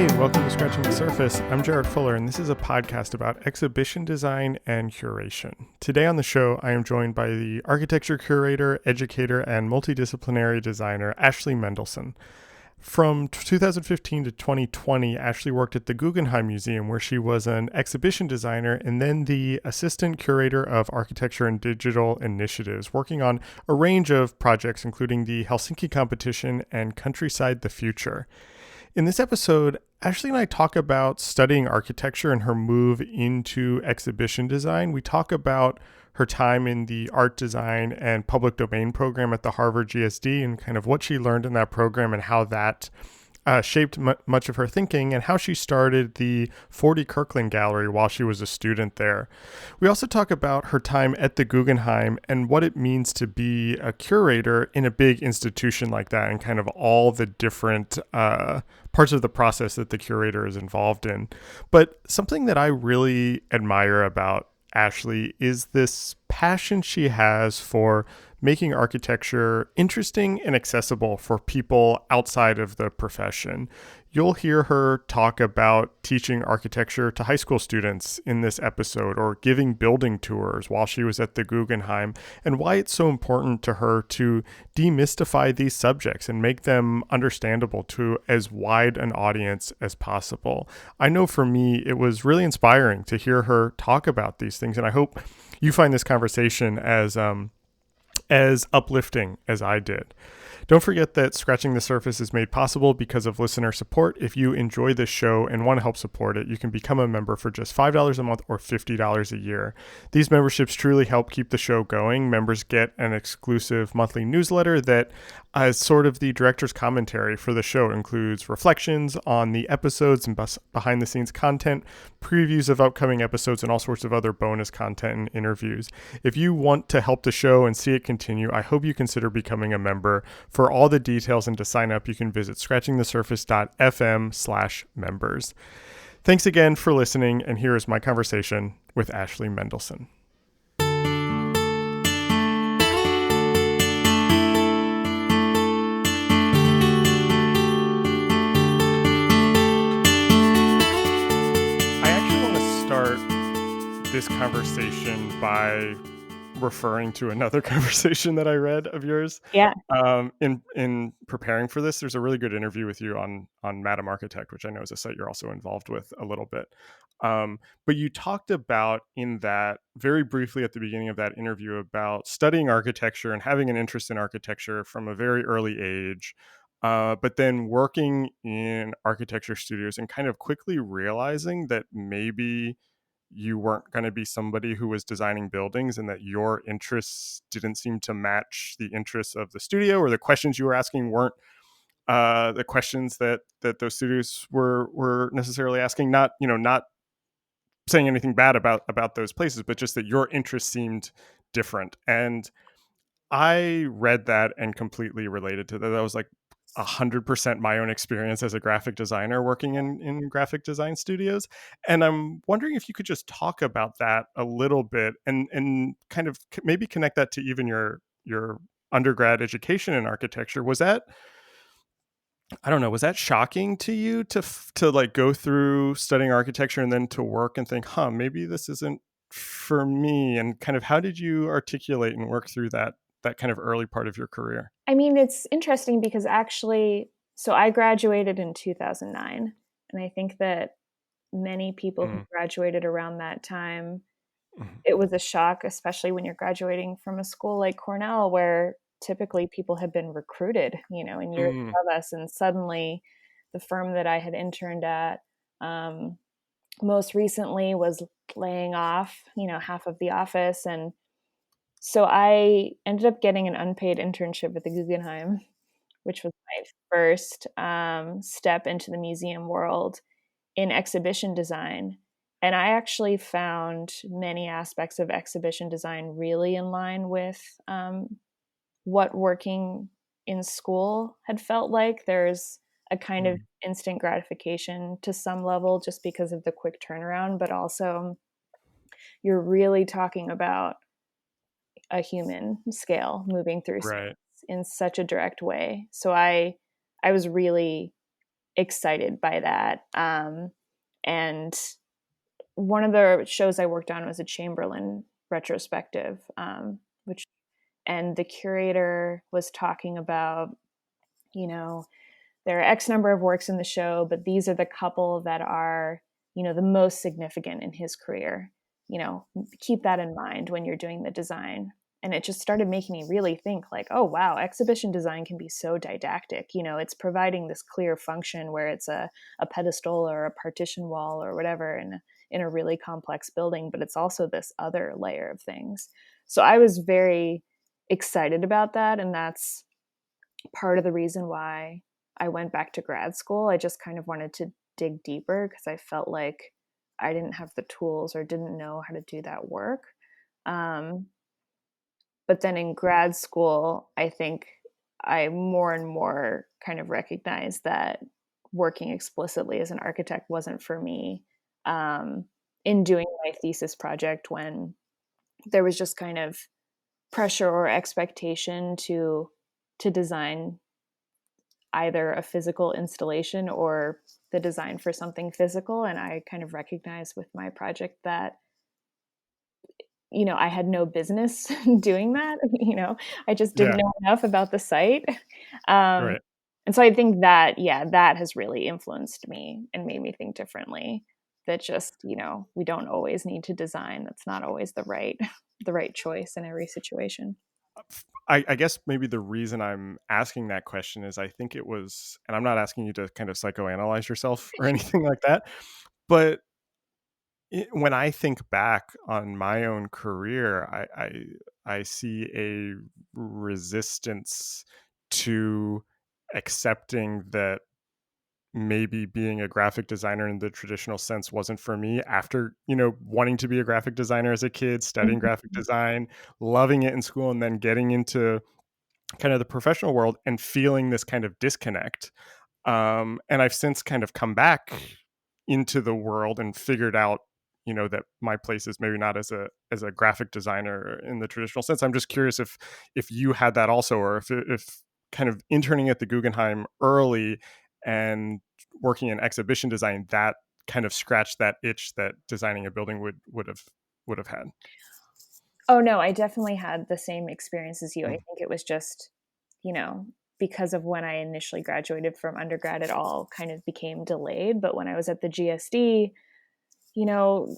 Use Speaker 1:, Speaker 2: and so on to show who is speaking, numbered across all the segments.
Speaker 1: Hey, and welcome to Scratching the Surface. I'm Jarrett Fuller, and this is a podcast about exhibition design and curation. Today on the show, I am joined by the architecture curator, educator, and multidisciplinary designer, Ashley Mendelsohn. From 2015 to 2020, Ashley worked at the Guggenheim Museum, where she was an exhibition designer and then the assistant curator of architecture and digital initiatives, working on a range of projects, including the Helsinki competition and Countryside the Future. In this episode, Ashley and I talk about studying architecture and her move into exhibition design. We talk about her time in the art design and public domain program at the Harvard GSD and kind of what she learned in that program and how that shaped much of her thinking, and how she started the 40 Kirkland Gallery while she was a student there. We also talk about her time at the Guggenheim and what it means to be a curator in a big institution like that, and kind of all the different parts of the process that the curator is involved in. But something that I really admire about Ashley is this passion she has for making architecture interesting and accessible for people outside of the profession. You'll hear her talk about teaching architecture to high school students in this episode, or giving building tours while she was at the Guggenheim, and why it's so important to her to demystify these subjects and make them understandable to as wide an audience as possible. I know for me, it was really inspiring to hear her talk about these things, and I hope you find this conversation as uplifting as I did. Don't forget that Scratching the Surface is made possible because of listener support. If you enjoy this show and want to help support it, you can become a member for just $5 a month or $50 a year. These memberships truly help keep the show going. Members get an exclusive monthly newsletter that is sort of the director's commentary for the show. It includes reflections on the episodes and behind the scenes content, previews of upcoming episodes, and all sorts of other bonus content and interviews. If you want to help the show and see it continue, I hope you consider becoming a member. For all the details and to sign up, you can visit scratchingthesurface.fm/members. Thanks again for listening, and here is my conversation with Ashley Mendelsohn. I actually want to start this conversation by referring to another conversation that I read of yours.
Speaker 2: Yeah.
Speaker 1: In preparing for this, there's a really good interview with you on Madam Architect, which I know is a site you're also involved with a little bit. But you talked about in that very briefly at the beginning of that interview about studying architecture and having an interest in architecture from a very early age, but then working in architecture studios and kind of quickly realizing that maybe you weren't going to be somebody who was designing buildings, and that your interests didn't seem to match the interests of the studio, or the questions you were asking weren't the questions that those studios were necessarily asking. Not saying anything bad about those places, but just that your interests seemed different. And I read that and completely related to that. That was like 100% my own experience as a graphic designer working in graphic design studios. And I'm wondering if you could just talk about that a little bit, and kind of maybe connect that to even your undergrad education in architecture. Was that, I don't know, was that shocking to you to like go through studying architecture and then to work and think, maybe this isn't for me? And kind of how did you articulate and work through that kind of early part of your career?
Speaker 2: I mean, it's interesting because actually, so I graduated in 2009, and I think that many people who graduated around that time, it was a shock, especially when you're graduating from a school like Cornell, where typically people have been recruited, in years above us, and suddenly the firm that I had interned at most recently was laying off, half of the office. And so I ended up getting an unpaid internship at the Guggenheim, which was my first step into the museum world in exhibition design. And I actually found many aspects of exhibition design really in line with what working in school had felt like. There's a kind of instant gratification to some level just because of the quick turnaround, but also you're really talking about a human scale moving through
Speaker 1: Right.
Speaker 2: in such a direct way. So I was really excited by that. And one of the shows I worked on was a Chamberlain retrospective, which and the curator was talking about, you know, there are X number of works in the show, but these are the couple that are, you know, the most significant in his career. You know, keep that in mind when you're doing the design. And it just started making me really think like, oh, wow, exhibition design can be so didactic. You know, it's providing this clear function where it's a pedestal or a partition wall or whatever in a really complex building, but it's also this other layer of things. So I was very excited about that. And that's part of the reason why I went back to grad school. I just kind of wanted to dig deeper because I felt like I didn't have the tools or didn't know how to do that work. Um, but then in grad school, I think I more and more kind of recognized that working explicitly as an architect wasn't for me. In doing my thesis project, when there was just kind of pressure or expectation to design either a physical installation or the design for something physical. And I kind of recognized with my project that, you know, I had no business doing that. You know, I just didn't
Speaker 1: Yeah.
Speaker 2: know enough about the site. Um,
Speaker 1: Right.
Speaker 2: and so I think that, yeah, that has really influenced me and made me think differently. That just, you know, we don't always need to design. That's not always the right the right choice in every situation.
Speaker 1: I guess maybe the reason I'm asking that question is I think it was, and I'm not asking you to kind of psychoanalyze yourself or anything like that, but when I think back on my own career, I see a resistance to accepting that maybe being a graphic designer in the traditional sense wasn't for me after, wanting to be a graphic designer as a kid, studying graphic
Speaker 2: Mhm.
Speaker 1: design, loving it in school, and then getting into kind of the professional world and feeling this kind of disconnect. And I've since kind of come back into the world and figured out, that my place is maybe not as a graphic designer in the traditional sense. I'm just curious if you had that also, or if kind of interning at the Guggenheim early and working in exhibition design, that kind of scratched that itch that designing a building would have had.
Speaker 2: Oh, no, I definitely had the same experience as you. I
Speaker 1: Mm.
Speaker 2: think it was just, you know, because of when I initially graduated from undergrad, it all kind of became delayed. But when I was at the GSD, you know,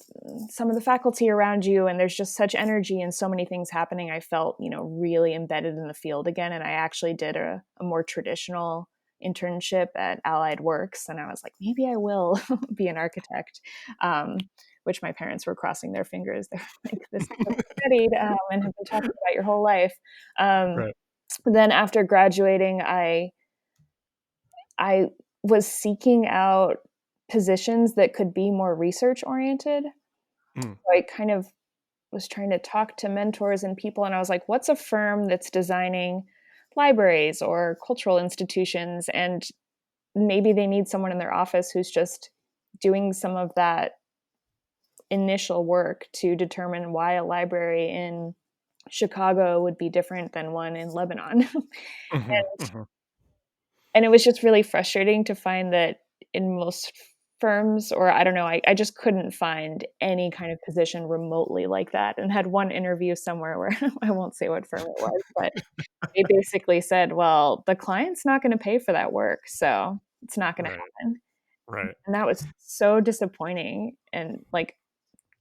Speaker 2: some of the faculty around you, and there's just such energy and so many things happening, I felt, you know, really embedded in the field again. And I actually did a more traditional internship at Allied Works. And I was like, maybe I will be an architect, which my parents were crossing their fingers. They're like, this is what you studied and have been talking about your whole life. Um,
Speaker 1: Right.
Speaker 2: then after graduating, I was seeking out positions that could be more research oriented.
Speaker 1: Mm.
Speaker 2: I kind of was trying to talk to mentors and people, and I was like, what's a firm that's designing libraries or cultural institutions? And maybe they need someone in their office who's just doing some of that initial work to determine why a library in Chicago would be different than one in Lebanon.
Speaker 1: Hmm.
Speaker 2: and
Speaker 1: Hmm.
Speaker 2: and it was just really frustrating to find that in most firms, or I don't know, I just couldn't find any kind of position remotely like that, and had one interview somewhere where I won't say what firm it was, but they basically said, well, the client's not going to pay for that work, so it's not going to
Speaker 1: Right.
Speaker 2: happen.
Speaker 1: Right.
Speaker 2: And that was so disappointing and like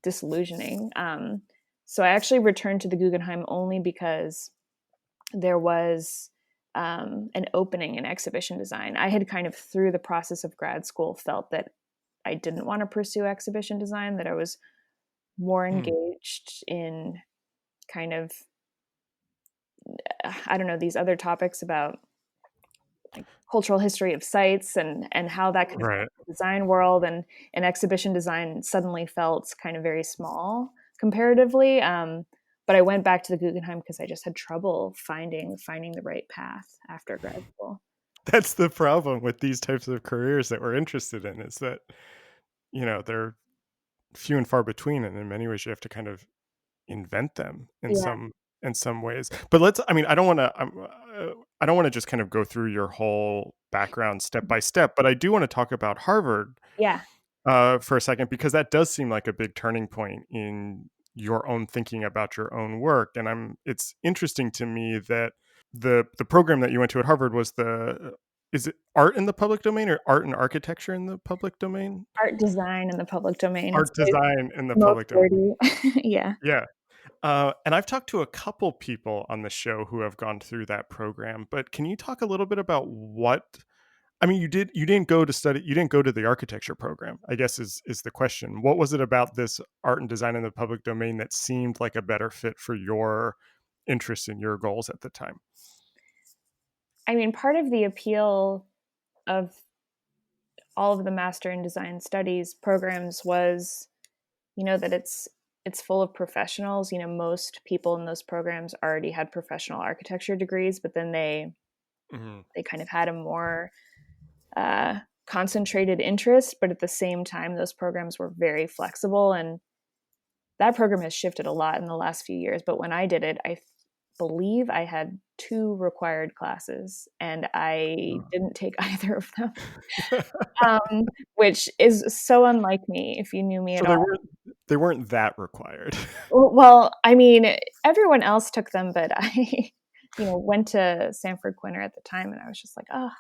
Speaker 2: disillusioning. So I actually returned to the Guggenheim only because there was an opening in exhibition design. I had kind of, through the process of grad school, felt that I didn't want to pursue exhibition design, that I was more
Speaker 1: Mm.
Speaker 2: engaged in kind of, I don't know, these other topics about like cultural history of sites and how that can affect
Speaker 1: Right.
Speaker 2: the design world, and exhibition design suddenly felt kind of very small comparatively. But I went back to the Guggenheim because I just had trouble finding the right path after grad school.
Speaker 1: That's the problem with these types of careers that we're interested in, is that, they're few and far between, and in many ways you have to kind of invent them in
Speaker 2: Yeah.
Speaker 1: some ways. But I mean, I don't want to I don't want to just kind of go through your whole background step by step, but I do want to talk about Harvard
Speaker 2: Yeah.
Speaker 1: for a second, because that does seem like a big turning point in your own thinking about your own work. And it's interesting to me that the program that you went to at Harvard was is it art in the public domain or art and architecture in the public domain?
Speaker 2: Art design in the public domain. It's
Speaker 1: Art design in the
Speaker 2: most
Speaker 1: public domain.
Speaker 2: wordy. Yeah.
Speaker 1: Yeah. And I've talked to a couple people on the show who have gone through that program, but can you talk a little bit about I mean, you didn't go to study, you didn't go to the architecture program, I guess is the question. What was it about this art and design in the public domain that seemed like a better fit for your interests and your goals at the time?
Speaker 2: I mean, part of the appeal of all of the master in design studies programs was, that it's full of professionals. Most people in those programs already had professional architecture degrees, but then
Speaker 1: Mhm.
Speaker 2: they kind of had a more concentrated interest, but at the same time those programs were very flexible, and that program has shifted a lot in the last few years. But when I did it, I believe I had 2 required classes, and I didn't take either of them, which is so unlike me if you knew me
Speaker 1: So
Speaker 2: at all.
Speaker 1: they weren't that required.
Speaker 2: Well, I mean, everyone else took them, but I, went to Sanford Quinter at the time, and I was just like, oh,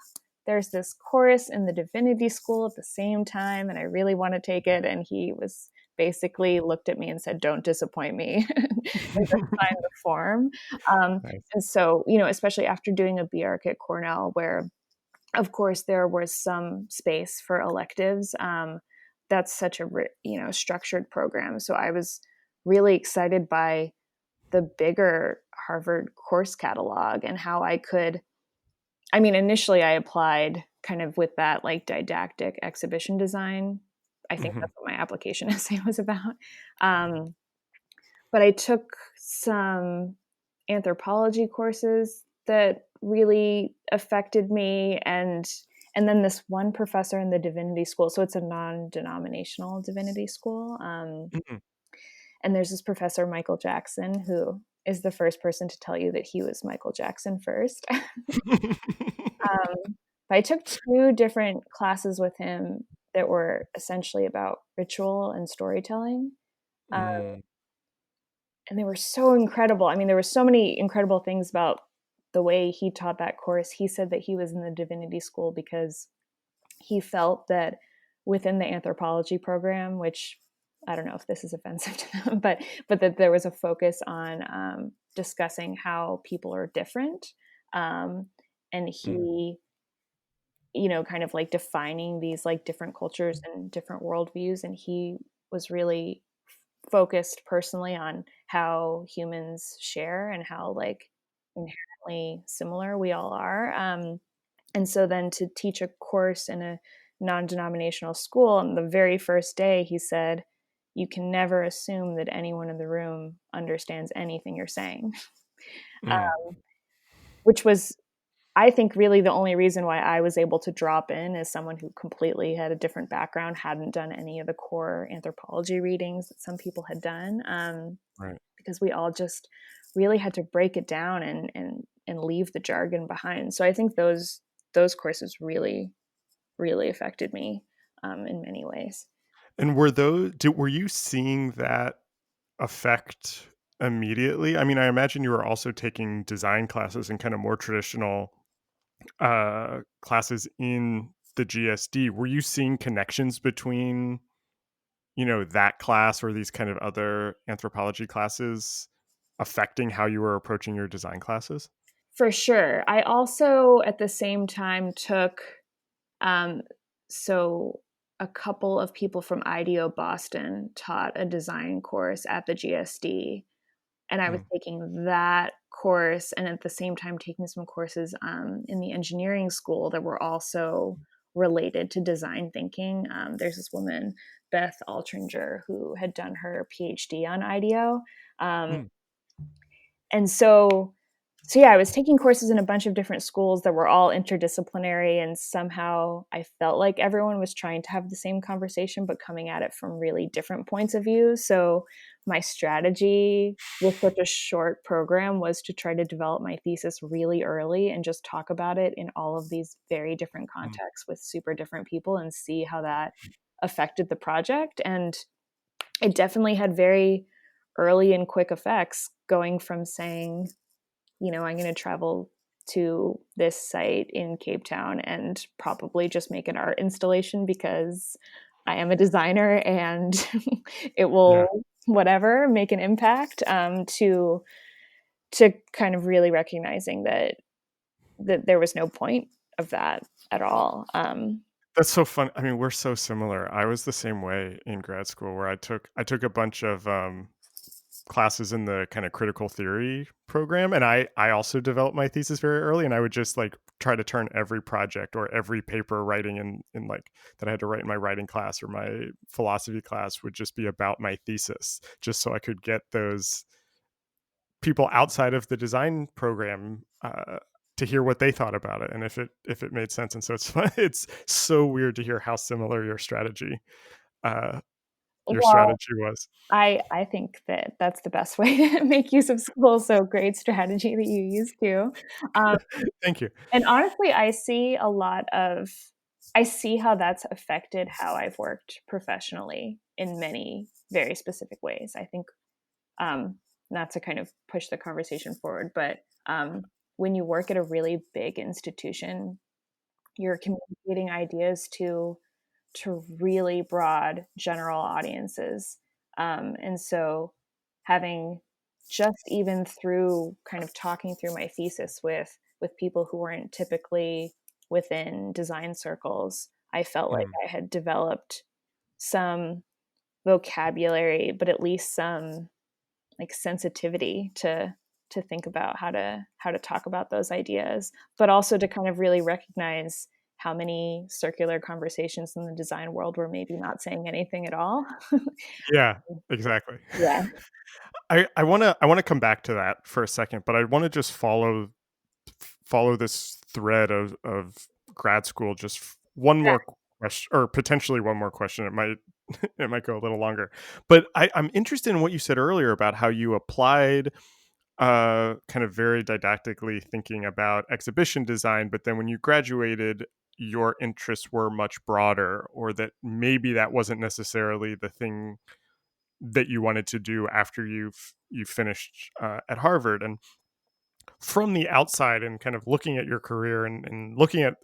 Speaker 2: there's this course in the divinity school at the same time, and I really want to take it. And he was basically looked at me and said, don't disappoint me, and just sign the form.
Speaker 1: Nice.
Speaker 2: And so, especially after doing a BArch at Cornell, where of course there was some space for electives. That's such a structured program. So I was really excited by the bigger Harvard course catalog and how I could. I mean, initially I applied kind of with that like didactic exhibition design. I think
Speaker 1: Mhm.
Speaker 2: that's what my application essay was about. Um, but I took some anthropology courses that really affected me, and then this one professor in the divinity school, so it's a non-denominational divinity school,
Speaker 1: Mhm.
Speaker 2: and there's this professor Michael Jackson who is the first person to tell you that he was Michael Jackson first. But I took 2 different classes with him that were essentially about ritual and storytelling. um,
Speaker 1: Mm.
Speaker 2: and they were so incredible. I mean, there were so many incredible things about the way he taught that course. He said that he was in the divinity school because he felt that within the anthropology program, which I don't know if this is offensive to them, but that there was a focus on discussing how people are different, and
Speaker 1: Mm.
Speaker 2: he, kind of like defining these like different cultures and different worldviews, and he was really focused personally on how humans share and how like inherently similar we all are. And so then to teach a course in a non-denominational school, on the very first day he said, you can never assume that anyone in the room understands anything you're saying.
Speaker 1: Mm.
Speaker 2: Which was, I think, really the only reason why I was able to drop in as someone who completely had a different background, hadn't done any of the core anthropology readings that some people had done,
Speaker 1: Right.
Speaker 2: because we all just really had to break it down and leave the jargon behind. So I think those courses really, really affected me in many ways.
Speaker 1: And were you seeing that effect immediately? I mean, I imagine you were also taking design classes and kind of more traditional classes in the GSD. Were you seeing connections between, that class or these kind of other anthropology classes affecting how you were approaching your design classes?
Speaker 2: For sure. I also at the same time took Um, so a couple of people from IDEO Boston taught a design course at the GSD, and I was
Speaker 1: Mm.
Speaker 2: taking that course and at the same time taking some courses in the engineering school that were also related to design thinking. There's this woman, Beth Altringer, who had done her PhD on IDEO. Um,
Speaker 1: Mm.
Speaker 2: and so So yeah, I was taking courses in a bunch of different schools that were all interdisciplinary, and somehow I felt like everyone was trying to have the same conversation, but coming at it from really different points of view. So my strategy with such a short program was to try to develop my thesis really early and just talk about it in all of these very different
Speaker 1: Mm,
Speaker 2: contexts with super different people and see how that affected the project. And it definitely had very early and quick effects, going from saying, I'm going to travel to this site in Cape Town and probably just make an art installation because I am a designer and it
Speaker 1: yeah.
Speaker 2: will whatever make an impact, to kind of really recognizing that there was no point of that at all.
Speaker 1: That's so fun. I mean, we're so similar. I was the same way in grad school where I took a bunch of classes in the kind of critical theory program, and I also developed my thesis very early, and I would just like try to turn every project or every paper writing in like that I had to write in my writing class or my philosophy class would just be about my thesis, just so I could get those people outside of the design program to hear what they thought about it and if it made sense. And so it's fun. It's so weird to hear how similar uh, your
Speaker 2: Well,
Speaker 1: strategy was.
Speaker 2: I think that that's the best way to make use of school. So great strategy that you used too. Um,
Speaker 1: Thank you.
Speaker 2: And honestly, I see how that's affected how I've worked professionally in many very specific ways. I think, um, not to kind of push the conversation forward, but when you work at a really big institution, you're communicating ideas to really broad general audiences. And so having just even through kind of talking through my thesis with people who weren't typically within design circles, I felt like
Speaker 1: Mm,
Speaker 2: I had developed some vocabulary, but at least some like sensitivity to think about how to talk about those ideas, but also to kind of really recognize how many circular conversations in the design world were maybe not saying anything at all.
Speaker 1: yeah, exactly.
Speaker 2: Yeah.
Speaker 1: I want to come back to that for a second, but I want to just follow this thread of grad school. Just one more question, or potentially one more question. It might it might go a little longer, but I'm interested in what you said earlier about how you applied kind of very didactically thinking about exhibition design, but then when you graduated, your interests were much broader, or that maybe that wasn't necessarily the thing that you wanted to do after you finished at Harvard. And from the outside and kind of looking at your career and looking at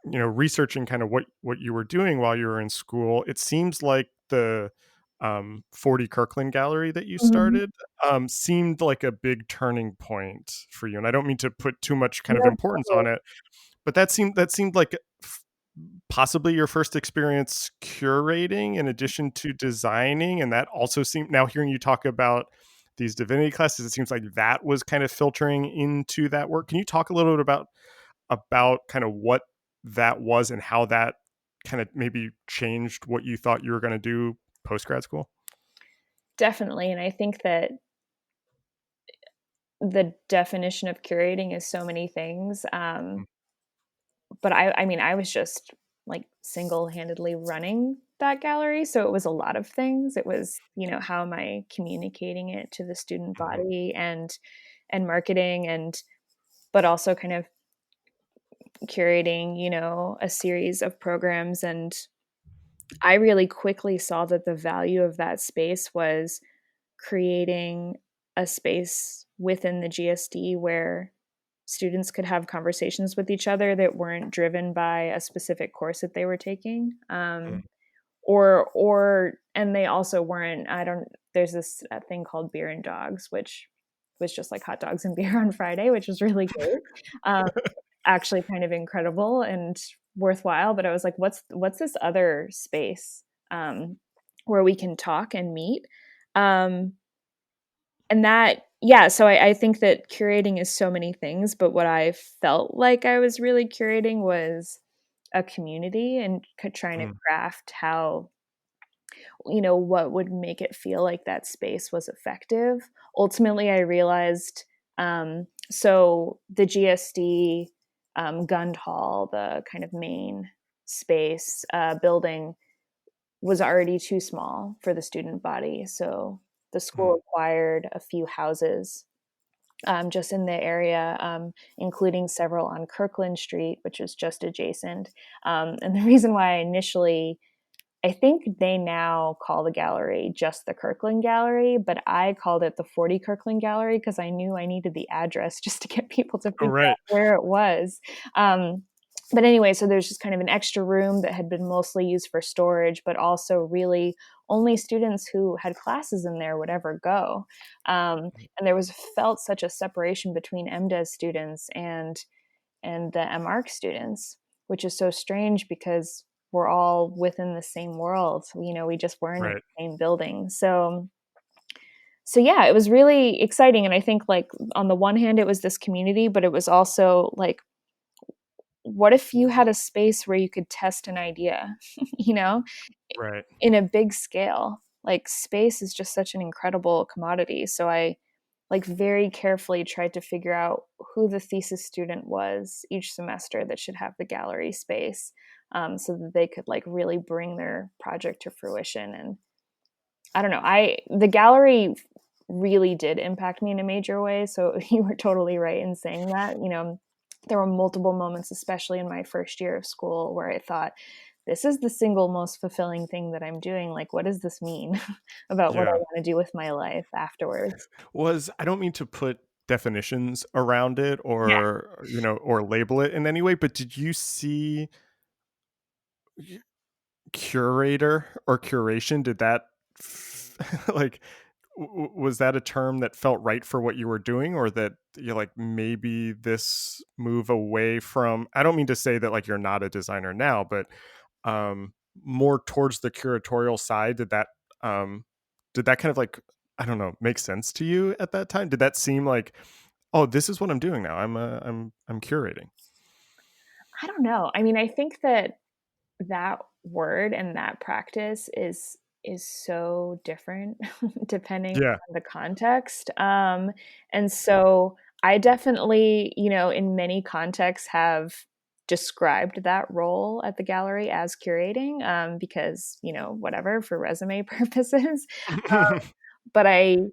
Speaker 1: researching kind of what you were doing while you were in school, it seems like the 40 Kirkland Gallery that you
Speaker 2: Mhm.
Speaker 1: started seemed like a big turning point for you. And I don't mean to put too much kind of
Speaker 2: No,
Speaker 1: importance
Speaker 2: totally.
Speaker 1: on it, but that seemed like possibly your first experience curating in addition to designing. And that also seemed, now hearing you talk about these divinity classes, it seems like that was kind of filtering into that work. Can you talk a little bit about kind of what that was and how that kind of maybe changed what you thought you were going to do post grad school?
Speaker 2: Definitely, and I think that the definition of curating is so many things, but I mean, I was just, like, single-handedly running that gallery, so it was a lot of things. It was, how am I communicating it to the student
Speaker 1: Mhm,
Speaker 2: body and marketing, and but also kind of curating, a series of programs. And I really quickly saw that the value of that space was creating a space within the GSD where students could have conversations with each other that weren't driven by a specific course that they were taking.
Speaker 1: mhm,
Speaker 2: And they also weren't, I don't there's this thing called beer and dogs, which was just like hot dogs and beer on Friday, which was really great. Um, actually kind of incredible and worthwhile, but I was like, what's this other space, where we can talk and meet? Um, and that yeah, so I think that curating is so many things, but what I felt like I was really curating was a community and trying to
Speaker 1: mhm,
Speaker 2: craft how, what would make it feel like that space was effective. Ultimately, I realized, So the GSD Gund Hall, the kind of main space building, was already too small for the student body. So the school acquired a few houses just in the area, including several on Kirkland Street, which is just adjacent. And the reason why I think they now call the gallery just the Kirkland Gallery, but I called it the 40 Kirkland Gallery because I knew I needed the address just to get people to
Speaker 1: Oh,
Speaker 2: figure
Speaker 1: right.
Speaker 2: out where it was. But anyway, so there's just kind of an extra room that had been mostly used for storage, but also really only students who had classes in there would ever go. And there was felt such a separation between MDes students and the MArch students, which is so strange because we're all within the same world. We just weren't in
Speaker 1: Right.
Speaker 2: the same building. So yeah, it was really exciting. And I think like on the one hand, it was this community, but it was also like, what if you had a space where you could test an idea, you know,
Speaker 1: Right.
Speaker 2: in a big scale? Like space is just such an incredible commodity. So I like very carefully tried to figure out who the thesis student was each semester that should have the gallery space, so that they could like really bring their project to fruition. And I don't know, the gallery really did impact me in a major way. So you were totally right in saying that. There were multiple moments, especially in my first year of school, where I thought, this is the single most fulfilling thing that I'm doing. Like, what does this mean about what I
Speaker 1: Yeah.
Speaker 2: want to do with my life afterwards?
Speaker 1: I don't mean to put definitions around it
Speaker 2: Yeah.
Speaker 1: or label it in any way, but did you see curator or curation? Did that like was that a term that felt right for what you were doing, or that you're like, maybe this move away from, I don't mean to say that like you're not a designer now, but um more towards the curatorial side, um did that kind of like, I don't know, make sense to you at that time? Did that seem like, oh, this is what I'm doing now, I'm curating?
Speaker 2: I don't know. I mean, I think that that word and that practice is so different depending
Speaker 1: Yeah.
Speaker 2: on the context. And so I definitely, in many contexts have described that role at the gallery as curating, because, whatever, for resume purposes. But I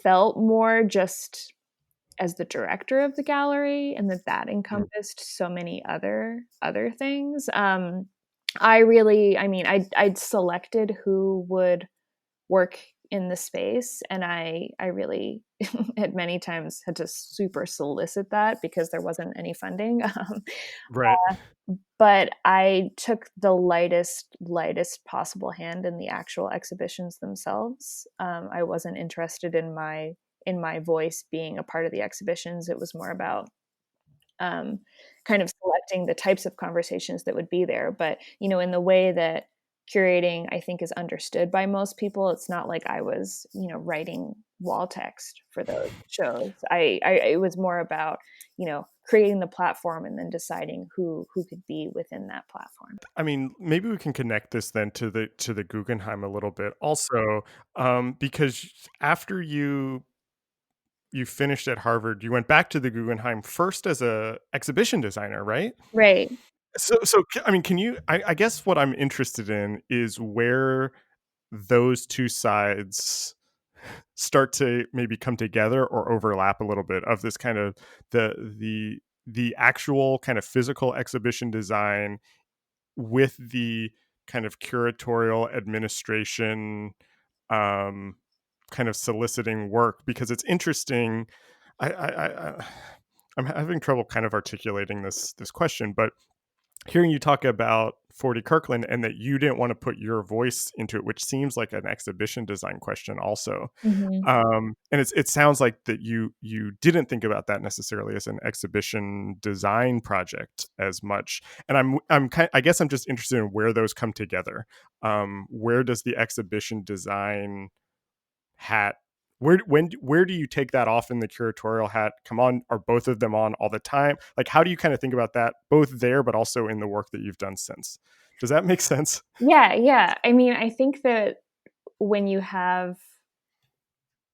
Speaker 2: felt more just as the director of the gallery, and that encompassed so many other things. I'd selected who would work in the space, and I really at many times had to super solicit that because there wasn't any funding.
Speaker 1: Right.
Speaker 2: But I took the lightest possible hand in the actual exhibitions themselves. I wasn't interested in my voice being a part of the exhibitions. It was more about kind of selecting the types of conversations that would be there. But in the way that curating, I think, is understood by most people, it's not like I was writing wall text for those shows. It was more about creating the platform and then deciding who could be within that platform.
Speaker 1: I mean, maybe we can connect this then to the Guggenheim a little bit also, because after you finished at Harvard, you went back to the Guggenheim first as a exhibition designer, right?
Speaker 2: Right.
Speaker 1: I mean, can you? I guess what I'm interested in is where those two sides start to maybe come together or overlap a little bit, of this kind of the actual kind of physical exhibition design with the kind of curatorial administration, um, kind of soliciting work, because it's interesting. I'm having trouble kind of articulating this question, but hearing you talk about 40 Kirkland and that you didn't want to put your voice into it, which seems like an exhibition design question also.
Speaker 2: Mhm.
Speaker 1: And it sounds like that you didn't think about that necessarily as an exhibition design project as much. And I guess I'm just interested in where those come together. Where does the exhibition design hat, where do you take that off in the curatorial hat? Come on, are both of them on all the time? Like, how do you kind of think about that both there but also in the work that you've done since? Does that make sense?
Speaker 2: Yeah, yeah. I mean, I think that when you have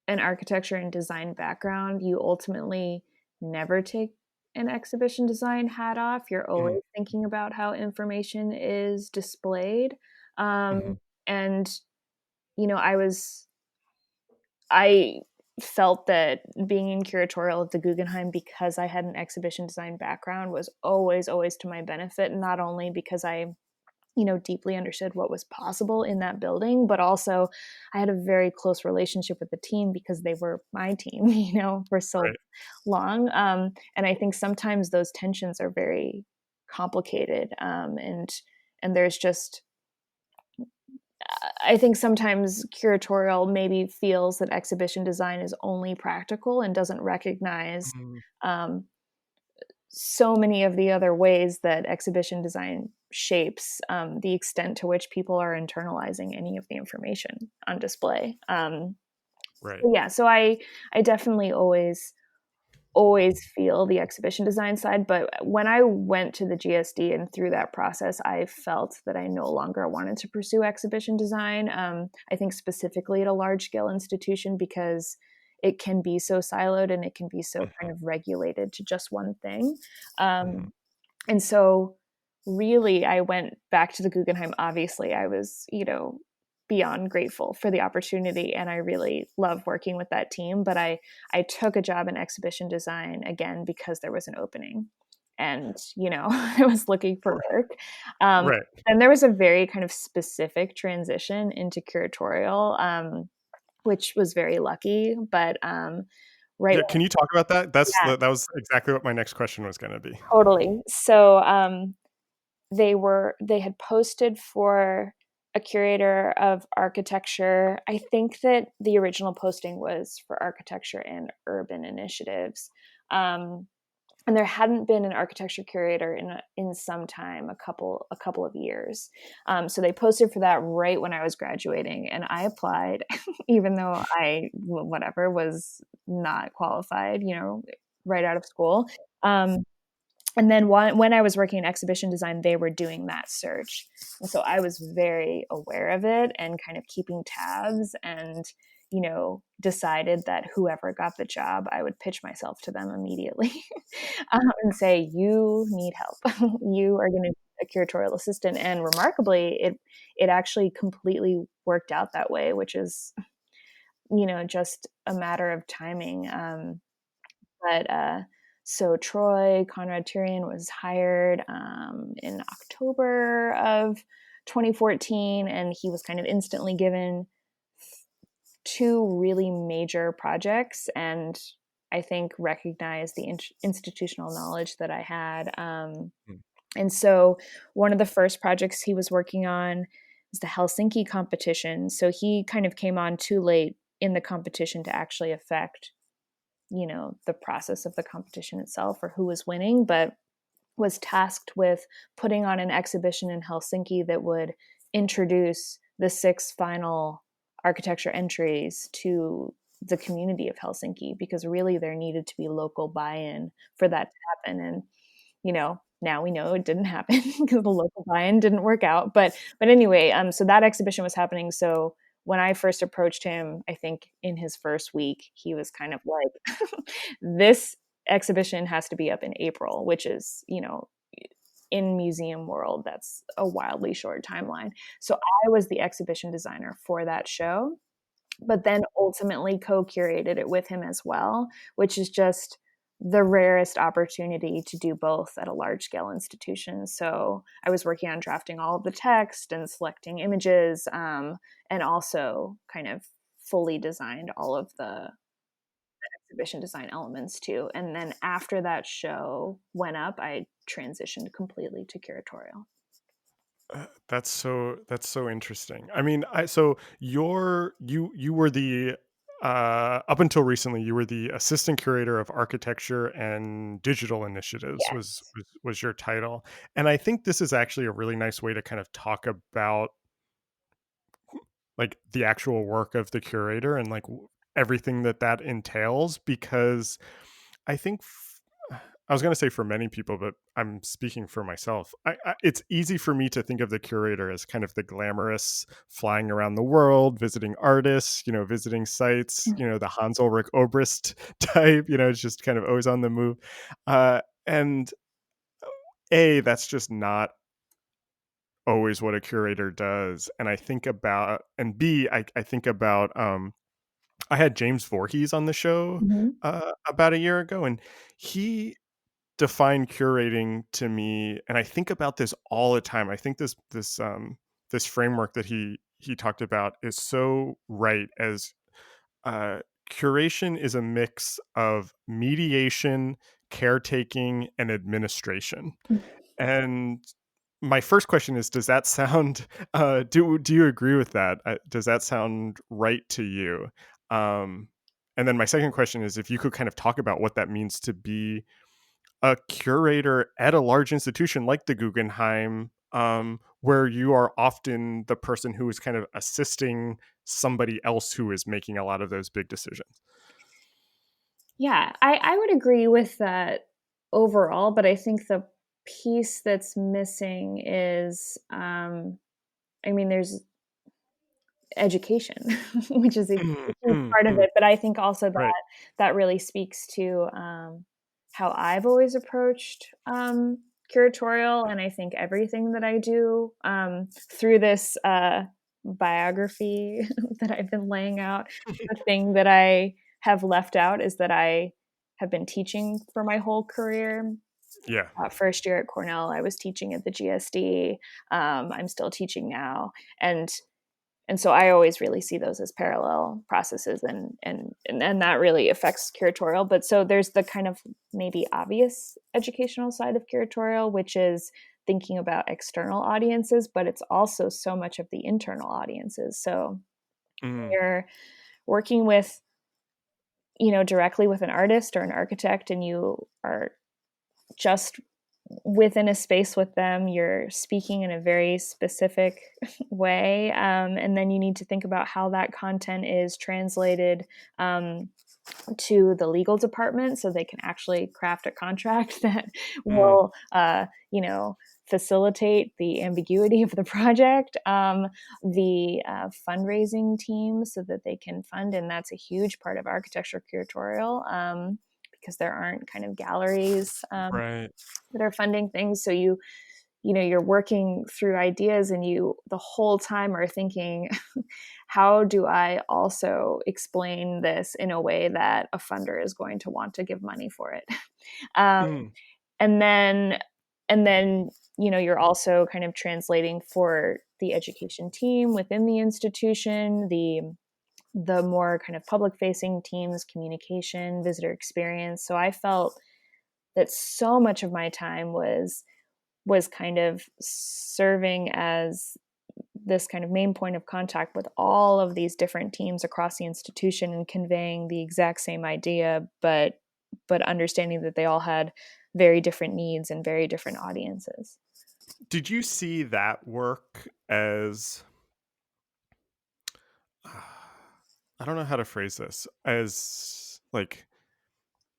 Speaker 2: an architecture and design background, you ultimately never take an exhibition design hat off. You're
Speaker 1: Mm,
Speaker 2: always thinking about how information is displayed. Um,
Speaker 1: mhm,
Speaker 2: and, you know, I felt that being in curatorial at the Guggenheim, because I had an exhibition design background, was always, always to my benefit, not only because I, you know, deeply understood what was possible in that building, but also I had a very close relationship with the team because they were my team, you know, for so
Speaker 1: right.
Speaker 2: long. And I think sometimes those tensions are very complicated. And there's just, I think sometimes curatorial maybe feels that exhibition design is only practical and doesn't recognize
Speaker 1: Mm,
Speaker 2: um, so many of the other ways that exhibition design shapes the extent to which people are internalizing any of the information on display.
Speaker 1: right.
Speaker 2: So yeah, so I definitely always feel the exhibition design side, but when I went to the GSD and through that process, I felt that I no longer wanted to pursue exhibition design. I think specifically at a large scale institution, because it can be so siloed and it can be so
Speaker 1: Mhm,
Speaker 2: kind of regulated to just one thing.
Speaker 1: mhm,
Speaker 2: Um, and so really I went back to the Guggenheim. Obviously, I was, you know, beyond grateful for the opportunity, and I really love working with that team, but I took a job in exhibition design again because there was an opening. And, you know, I was looking for
Speaker 1: sure.
Speaker 2: work. Um,
Speaker 1: Right.
Speaker 2: and there was a very kind of specific transition into curatorial, which was very lucky. But right
Speaker 1: Yeah, can you talk about that?
Speaker 2: when,
Speaker 1: That was exactly what my next question was gonna be.
Speaker 2: totally. So, they had posted for a curator of architecture. I think that the original posting was for architecture and urban initiatives. Um, and there hadn't been an architecture curator in some time, a couple of years. So they posted for that right when I was graduating, and I applied, even though I whatever was not qualified, you know, right out of school. Um, and then when I was working in exhibition design, they were doing that search. And so I was very aware of it and kind of keeping tabs, and, you know, decided that whoever got the job, I would pitch myself to them immediately and say, you need help. You are going to be a curatorial assistant. And remarkably, it actually completely worked out that way, which is, you know, just a matter of timing. But so Troy Conrad Tyrion was hired in October of 2014, and he was kind of instantly given two really major projects, and I think recognized the institutional knowledge that I had.
Speaker 1: Mm,
Speaker 2: And so one of the first projects he was working on was the Helsinki competition. So he kind of came on too late in the competition to actually affect, you know, the process of the competition itself or who was winning, but was tasked with putting on an exhibition in Helsinki that would introduce the six final architecture entries to the community of Helsinki, because really there needed to be local buy-in for that to happen. And, you know, now we know it didn't happen because the local buy-in didn't work out. But anyway, so that exhibition was happening. So when I first approached him, I think in his first week, he was kind of like, this exhibition has to be up in April, which is, you know, in museum world, that's a wildly short timeline. So I was the exhibition designer for that show, but then ultimately co-curated it with him as well, which is just the rarest opportunity to do both at a large scale institution. So I was working on drafting all of the text and selecting images, and also kind of fully designed all of the exhibition design elements too. And then after that show went up, I transitioned completely to curatorial.
Speaker 1: that's so interesting. I mean, I so you were the up until recently you were the assistant curator of architecture and digital initiatives
Speaker 2: Yes.
Speaker 1: was your title. And I think this is actually a really nice way to kind of talk about like the actual work of the curator and like everything that entails because I think I was going to say for many people, but I'm speaking for myself. It's easy for me to think of the curator as kind of the glamorous, flying around the world, visiting artists, visiting sites, the Hans Ulrich Obrist type, it's just kind of always on the move. And A, that's just not always what a curator does. And I think about, and B, I think about, I had James Voorhees on the show
Speaker 2: Mhm.
Speaker 1: about a year ago, and he defined curating to me, and I think about this all the time. I think this framework that he talked about is so right, as uh, curation is a mix of mediation, caretaking, and administration. And my first question is, does that sound do you agree with that? Does that sound right to you? Um, and then my second question is, if you could kind of talk about what that means to be a curator at a large institution like the Guggenheim, where you are often the person who is kind of assisting somebody else who is making a lot of those big decisions.
Speaker 2: Yeah, I would agree with that overall, but I think the piece that's missing is, I mean, there's education, which is a
Speaker 1: Mm,
Speaker 2: huge
Speaker 1: mm,
Speaker 2: part of
Speaker 1: mm.
Speaker 2: it, but I think also
Speaker 1: Right.
Speaker 2: that really speaks to, how I've always approached, curatorial, and I think everything that I do, through this, biography that I've been laying out. The thing that I have left out is that I have been teaching for my whole career.
Speaker 1: Yeah.
Speaker 2: First year at Cornell, I was teaching at the GSD. I'm still teaching now, and so I always really see those as parallel processes, and that really affects curatorial. But so there's the kind of maybe obvious educational side of curatorial, which is thinking about external audiences, but it's also so much of the internal audiences. So
Speaker 1: Mm,
Speaker 2: you're working with, directly with an artist or an architect, and you are just within a space with them, you're speaking in a very specific way. And then you need to think about how that content is translated, to the legal department so they can actually craft a contract that
Speaker 1: mm.
Speaker 2: will, facilitate the ambiguity of the project, the fundraising team so that they can fund. And that's a huge part of architecture curatorial, because there aren't kind of galleries,
Speaker 1: Right.
Speaker 2: that are funding things. So you're working through ideas, and you the whole time are thinking, how do I also explain this in a way that a funder is going to want to give money for it? um,
Speaker 1: Mm,
Speaker 2: and then you're also kind of translating for the education team within the institution, the more kind of public facing teams, communication, visitor experience. So I felt that so much of my time was kind of serving as this kind of main point of contact with all of these different teams across the institution, and conveying the exact same idea, but understanding that they all had very different needs and very different audiences.
Speaker 1: did you see that work as I don't know how to phrase this, as like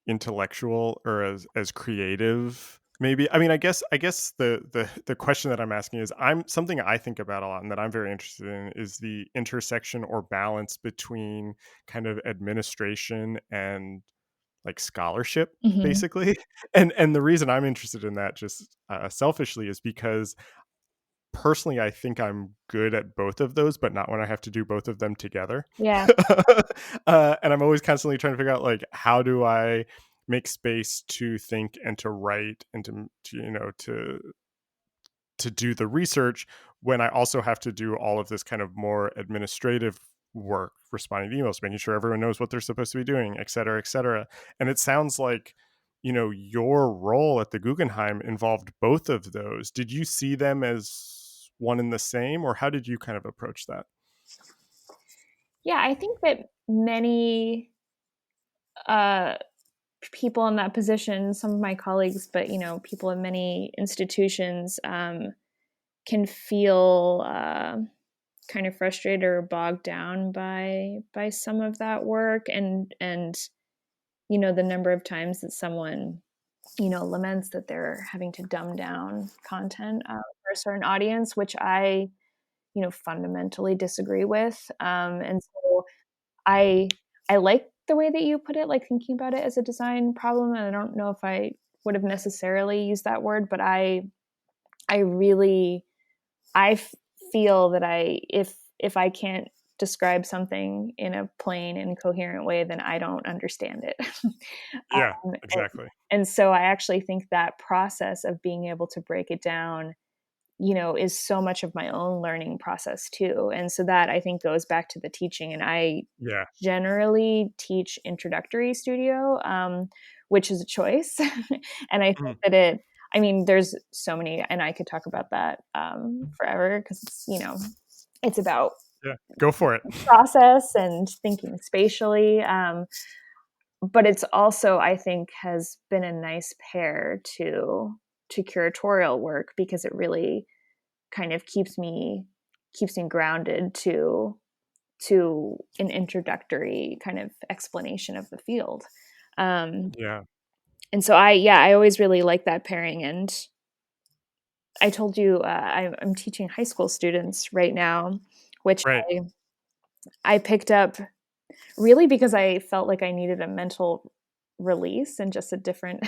Speaker 1: intellectual or as creative, maybe? I mean, I guess the question that I'm asking is, I'm something I think about a lot and that I'm very interested in is the intersection or balance between kind of administration and like scholarship,
Speaker 2: Mhm.
Speaker 1: basically. And the reason I'm interested in that, just selfishly, is because personally I think I'm good at both of those, but not when I have to do both of them together.
Speaker 2: Yeah.
Speaker 1: And I'm always constantly trying to figure out, like, how do I make space to think and to write and to do the research when I also have to do all of this kind of more administrative work, responding to emails, making sure everyone knows what they're supposed to be doing, et cetera, et cetera. And it sounds like, your role at the Guggenheim involved both of those. Did you see them as one and the same, or how did you kind of approach that?
Speaker 2: Yeah, I think that many, uh, people in that position, some of my colleagues, but, people in many institutions, can feel, kind of frustrated or bogged down by some of that work, and the number of times that someone laments that they're having to dumb down content for a certain audience, which I, fundamentally disagree with. And so I like the way that you put it, like thinking about it as a design problem. And I don't know if I would have necessarily used that word, but I really, feel that if I can't describe something in a plain and coherent way, then I don't understand it.
Speaker 1: Yeah,
Speaker 2: um,
Speaker 1: exactly.
Speaker 2: and so I actually think that process of being able to break it down, is so much of my own learning process too. And so that I think goes back to the teaching. And I
Speaker 1: Yeah.
Speaker 2: generally teach introductory studio, which is a choice. And I think
Speaker 1: Mm.
Speaker 2: that there's so many, and I could talk about that forever, because it's about
Speaker 1: Yeah, go for it.
Speaker 2: process and thinking spatially. But it's also, I think, has been a nice pair to curatorial work, because it really kind of keeps me grounded to an introductory kind of explanation of the field.
Speaker 1: Yeah.
Speaker 2: And so I always really like that pairing. And I told you I'm teaching high school students right now, which
Speaker 1: Right.
Speaker 2: I picked up really because I felt like I needed a mental release and just a different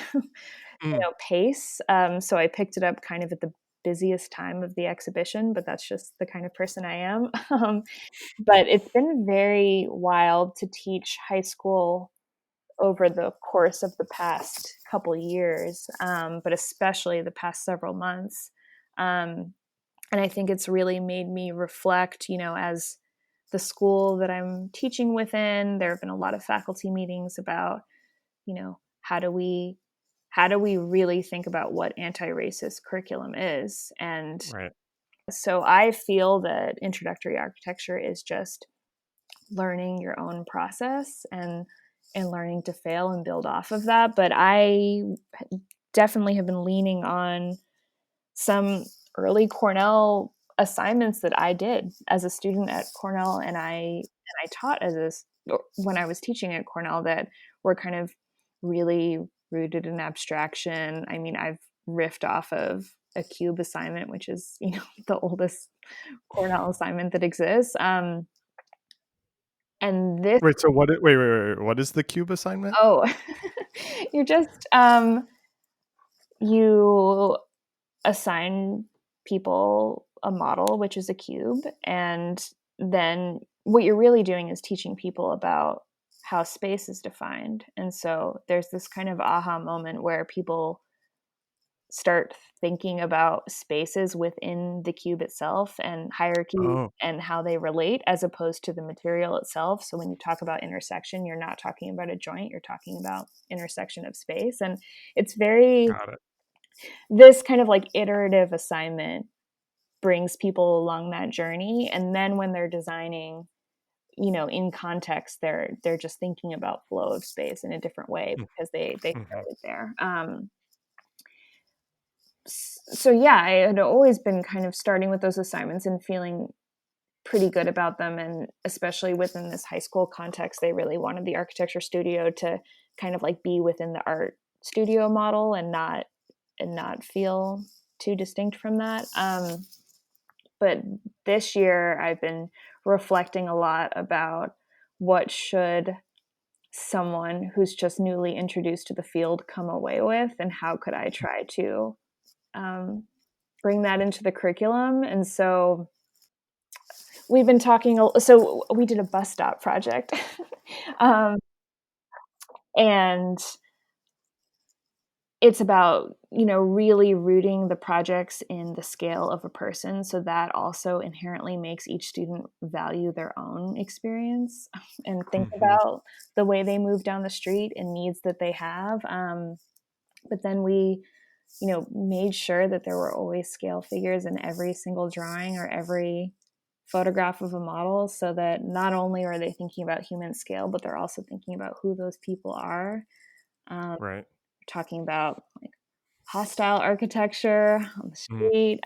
Speaker 1: Mm.
Speaker 2: pace. So I picked it up kind of at the busiest time of the exhibition, but that's just the kind of person I am. But it's been very wild to teach high school over the course of the past couple years, but especially the past several months. Um, and I think it's really made me reflect, as the school that I'm teaching within, there have been a lot of faculty meetings about, how do we really think about what anti-racist curriculum is. And
Speaker 1: Right.
Speaker 2: so I feel that introductory architecture is just learning your own process and learning to fail and build off of that. But I definitely have been leaning on some early Cornell assignments that I did as a student at Cornell, and I taught when I was teaching at Cornell, that were kind of really rooted in abstraction. I've riffed off of a cube assignment, which is the oldest Cornell assignment that exists. And this
Speaker 1: Wait, so wait. What is the cube assignment?
Speaker 2: oh, you're just you assign people a model, which is a cube, and then what you're really doing is teaching people about how space is defined. And so there's this kind of aha moment where people start thinking about spaces within the cube itself and hierarchy
Speaker 1: Oh,
Speaker 2: and how they relate, as opposed to the material itself. So when you talk about intersection, you're not talking about a joint, you're talking about intersection of space. And it's very,
Speaker 1: got it.
Speaker 2: this kind of like iterative assignment brings people along that journey. And then when they're designing, in context, they're just thinking about flow of space in a different way, because they
Speaker 1: Mm-hmm.
Speaker 2: started there. So yeah, I had always been kind of starting with those assignments and feeling pretty good about them. And especially within this high school context, they really wanted the architecture studio to kind of like be within the art studio model and not feel too distinct from that. But this year I've been reflecting a lot about what should someone who's just newly introduced to the field come away with, and how could I try to um, bring that into the curriculum. And so we've been talking, so we did a bus stop project. um, and it's about, really rooting the projects in the scale of a person. So that also inherently makes each student value their own experience and think
Speaker 1: Mm-hmm.
Speaker 2: about the way they move down the street and needs that they have. But then we, made sure that there were always scale figures in every single drawing or every photograph of a model, so that not only are they thinking about human scale, but they're also thinking about who those people are. Um,
Speaker 1: Right.
Speaker 2: talking about like hostile architecture on the
Speaker 1: Mm.
Speaker 2: street.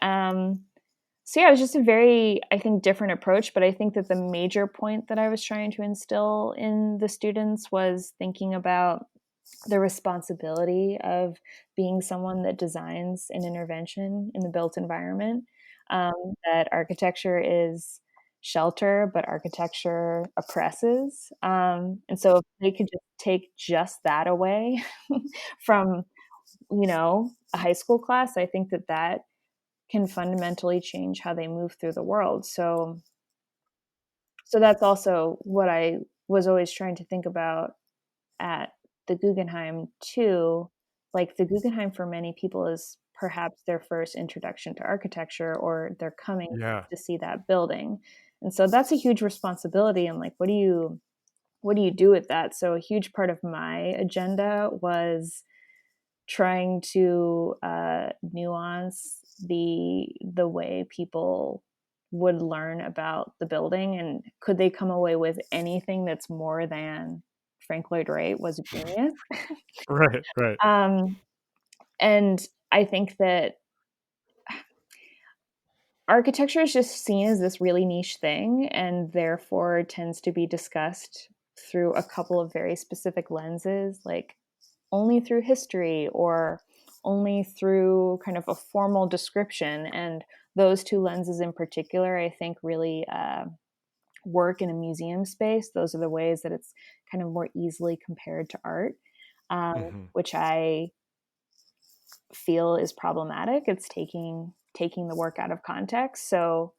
Speaker 2: So yeah, it was just a very, I think, different approach. But I think that the major point that I was trying to instill in the students was thinking about the responsibility of being someone that designs an intervention in the built environment. That architecture is shelter, but architecture oppresses. And so if they could just take just that away from, a high school class, I think that that can fundamentally change how they move through the world. So that's also what I was always trying to think about at the Guggenheim too. Like the Guggenheim for many people is perhaps their first introduction to architecture, or they're coming
Speaker 1: Yeah.
Speaker 2: to see that building. And so that's a huge responsibility. And like, what do you do with that? So a huge part of my agenda was trying to nuance the way people would learn about the building, and could they come away with anything that's more than Frank Lloyd Wright was a genius.
Speaker 1: Right. Right.
Speaker 2: um, and I think that architecture is just seen as this really niche thing, and therefore tends to be discussed through a couple of very specific lenses, like only through history or only through kind of a formal description. And those two lenses in particular, I think, really work in a museum space. Those are the ways that it's kind of more easily compared to art, which I feel is problematic. It's taking the work out of context. So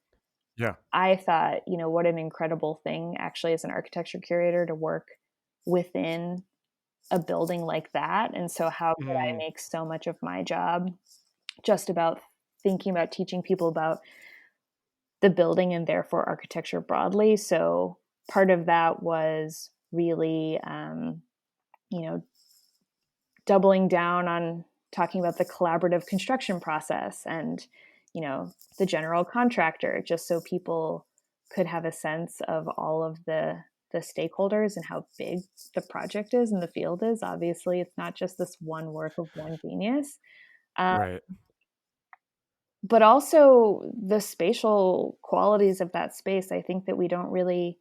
Speaker 1: Yeah.
Speaker 2: I thought, what an incredible thing actually as an architecture curator to work within a building like that. And so how could I
Speaker 1: Mm.
Speaker 2: make so much of my job just about thinking about teaching people about the building and therefore architecture broadly? So part of that was really, you know, doubling down on talking about the collaborative construction process and, the general contractor, just so people could have a sense of all of the stakeholders and how big the project is and the field is. Obviously, it's not just this one work of one genius, uh,
Speaker 1: Right.
Speaker 2: but also the spatial qualities of that space. I think that we don't really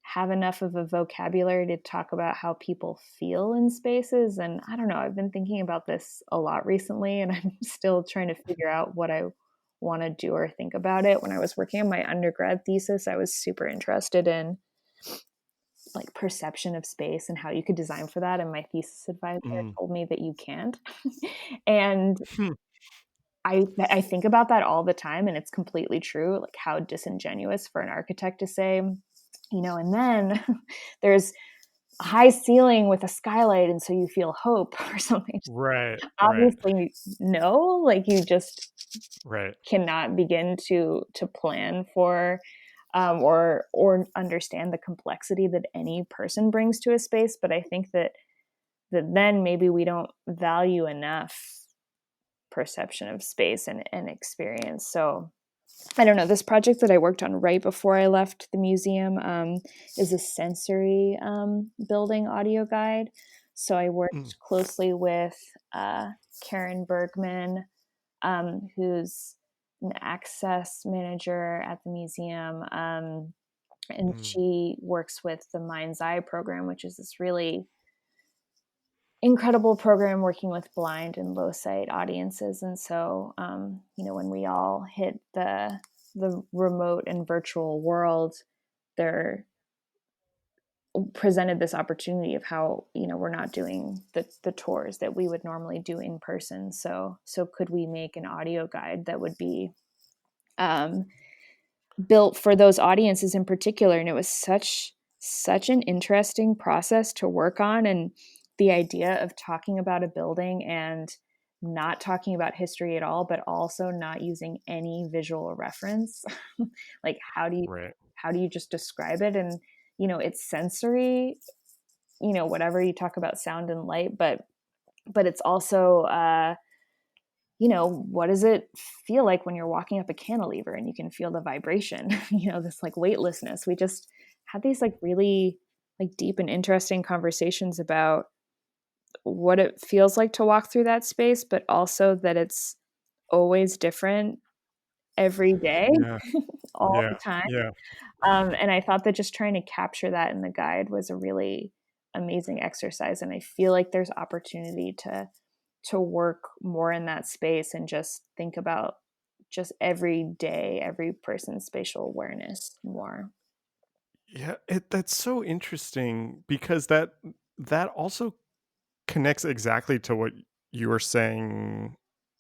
Speaker 2: have enough of a vocabulary to talk about how people feel in spaces. And I don't know, I've been thinking about this a lot recently, and I'm still trying to figure out what I want to do or think about it. When I was working on my undergrad thesis, I was super interested in like perception of space and how you could design for that. And my thesis advisor
Speaker 1: Mm.
Speaker 2: told me that you can't. And
Speaker 1: Hmm.
Speaker 2: I think about that all the time, and it's completely true. Like how disingenuous for an architect to say, and then there's a high ceiling with a skylight, and so you feel hope or something.
Speaker 1: Right. Right.
Speaker 2: Obviously, no. Like you just
Speaker 1: Right.
Speaker 2: cannot begin to plan for or understand the complexity that any person brings to a space. But I think that then maybe we don't value enough perception of space and experience. So I don't know. This project that I worked on right before I left the museum is a sensory building audio guide. So I
Speaker 1: Mm.
Speaker 2: worked closely with Karen Bergman, who's an access manager at the museum. And
Speaker 1: Mm.
Speaker 2: she works with the Mind's Eye program, which is this really incredible program working with blind and low sight audiences. And so, when we all hit the remote and virtual world, they're presented this opportunity of how we're not doing the tours that we would normally do in person. So could we make an audio guide that would be um, built for those audiences in particular? And it was such an interesting process to work on. And the idea of talking about a building and not talking about history at all, but also not using any visual reference. Like
Speaker 1: Right.
Speaker 2: how do you just describe it? And it's sensory, whatever you talk about sound and light, but it's also what does it feel like when you're walking up a cantilever and you can feel the vibration, this like weightlessness. We just had these like really like deep and interesting conversations about what it feels like to walk through that space, but also that it's always different every day,
Speaker 1: Yeah.
Speaker 2: all
Speaker 1: Yeah.
Speaker 2: the time.
Speaker 1: Yeah.
Speaker 2: And I thought that just trying to capture that in the guide was a really amazing exercise. And I feel like there's opportunity to work more in that space and just think about just every day, every person's spatial awareness more.
Speaker 1: Yeah, that's so interesting because that also connects exactly to what you were saying